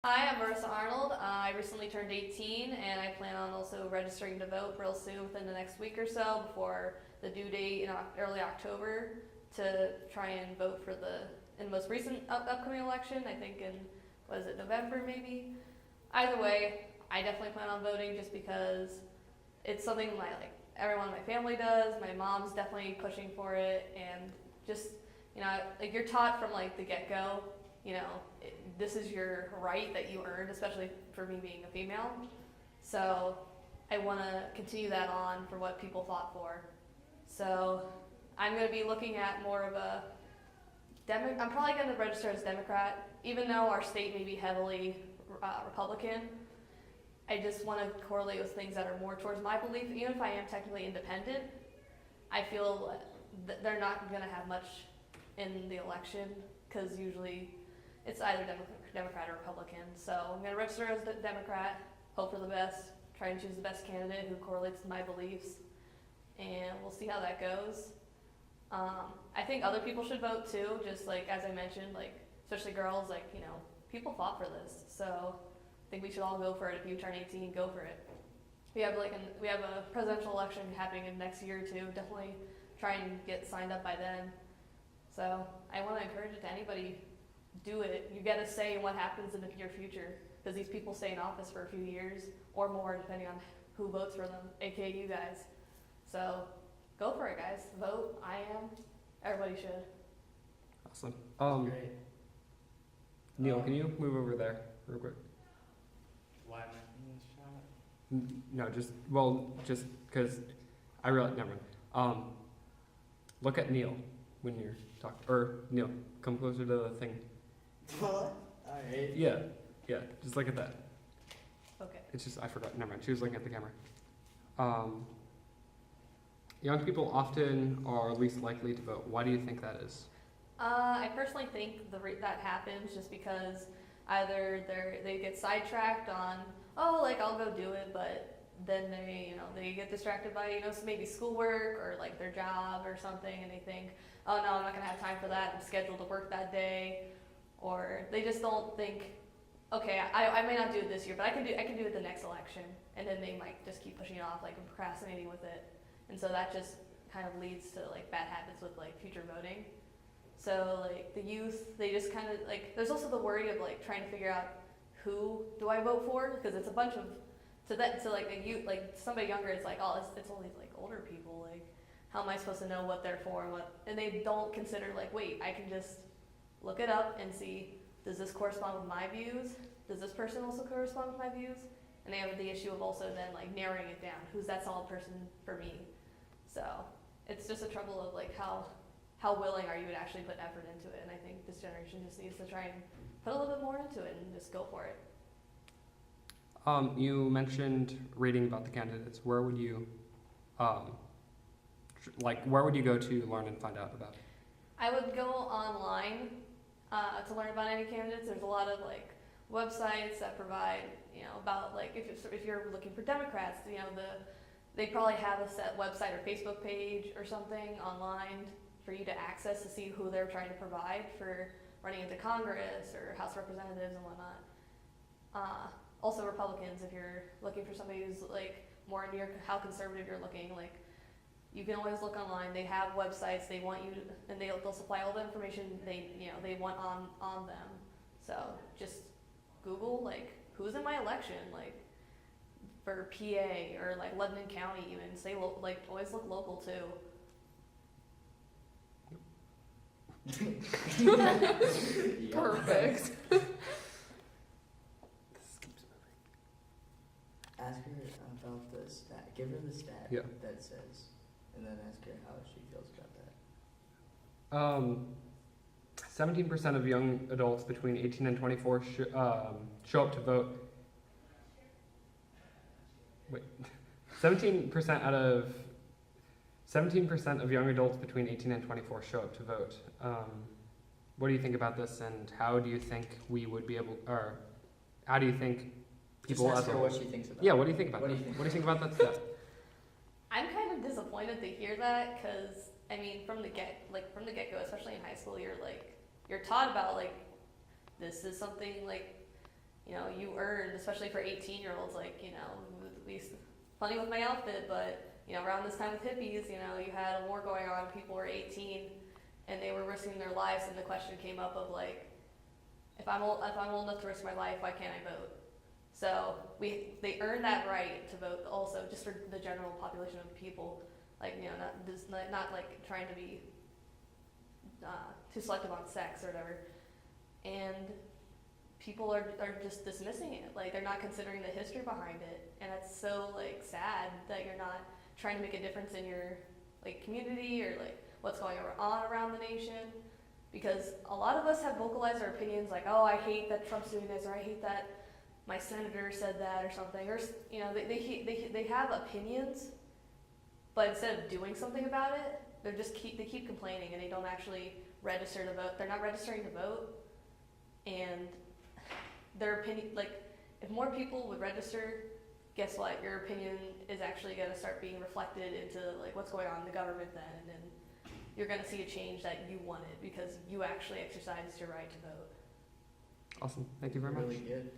Hi, I'm Marissa Arnold. I recently turned 18 and I plan on also registering to vote real soon within the next week or so before the due date in early October to try and vote for in the most recent upcoming election, I think in, what is it, November maybe? Either way, I definitely plan on voting just because it's something everyone in my family does. My mom's definitely pushing for it, and just, like you're taught from like the get-go, this is your right that you earned, especially for me being a female. So I want to continue that on for what people fought for. So I'm going to be looking at more of I'm probably going to register as Democrat, even though our state may be heavily Republican. I just want to correlate with things that are more towards my belief. Even if I am technically independent, I feel that they're not going to have much in the election because usually it's either Democrat or Republican. So I'm going to register as a Democrat, hope for the best, try and choose the best candidate who correlates to my beliefs, and we'll see how that goes. I think other people should vote too, just like as I mentioned, especially girls, people fought for this. So I think we should all go for it. If you turn 18, go for it. We have a presidential election happening in the next year or two. Definitely try and get signed up by then. So I want to encourage it to anybody. Do it. You get a say in what happens in your future, because these people stay in office for a few years or more, depending on who votes for them, aka you guys. So go for it, guys. Vote. I am. Everybody should. Awesome. Great. Neil, can you move over there real quick? Why am I in this shot? No, just because I realize. Never mind. Look at Neil when you're talking, or Neil, come closer to the thing. What? Alright. Yeah, just look at that. Okay. It's just, I forgot, never mind, she was looking at the camera. Young people often are least likely to vote. Why do you think that is? I personally think that happens just because either they get sidetracked on, I'll go do it, but then they get distracted by, maybe schoolwork or like their job or something, and they think, oh no, I'm not gonna have time for that, I'm scheduled to work that day. Or they just don't think, okay, I may not do it this year, but I can do it the next election, and then they might just keep pushing it off, and procrastinating with it, and so that just kind of leads to bad habits with future voting. So the youth, they just kind of there's also the worry of trying to figure out who do I vote for, because it's a bunch of a youth, somebody younger, it's it's all these older people, how am I supposed to know what they're for and what, and they don't consider wait, I can just look it up and see, does this correspond with my views? Does this person also correspond with my views? And they have the issue of also then narrowing it down. Who's that solid person for me? So it's just a trouble of how willing are you to actually put effort into it? And I think this generation just needs to try and put a little bit more into it and just go for it. You mentioned reading about the candidates. Where would you, where would you go to learn and find out about it? I would go online to learn about any candidates. There's a lot of websites that provide about if you're looking for Democrats, they probably have a set website or Facebook page or something online for you to access to see who they're trying to provide for running into Congress or House of Representatives and whatnot. Also Republicans, if you're looking for somebody who's more into how conservative you're looking, you can always look online. They have websites. They want you to, and they'll supply all the information they want on them. So just Google who's in my election for PA or Lebanon County even. Say always look local too. Perfect. Ask her about the stat. Give her the stat that says, and then ask her how she feels about that. 17% of young adults between 18 and 24 show up to vote. Wait, 17% of young adults between 18 and 24 show up to vote. What do you think about this, and how do you think we would be able, or how do you think people? Just ask her what she thinks about. Yeah, what do you think about what that? Do you think? What do you think about that stat? I'm kind of disappointed to hear that because from the get-go, especially in high school, you're taught about this is something you know, you earned, especially for 18-year-olds, like, you know, at least funny with my outfit, but, you know, around this time with hippies, you know, you had a war going on, people were 18, and they were risking their lives, and the question came up of, like, if I'm old enough to risk my life, why can't I vote? So they earned that right to vote also, just for the general population of people, like, you know, not like trying to be too selective on sex or whatever. And people are just dismissing it, like they're not considering the history behind it, and it's so like sad that you're not trying to make a difference in your like community or like what's going on around the nation, because a lot of us have vocalized our opinions like, oh, I hate that Trump's doing this, or I hate that my senator said that or something, or you know, they have opinions, but instead of doing something about it, they keep complaining, and they don't actually register to vote. They're not registering to vote, and their opinion, like, if more people would register, guess what? Your opinion is actually going to start being reflected into like what's going on in the government then, and then you're going to see a change that you wanted because you actually exercised your right to vote. Awesome. Thank you very much. Really good.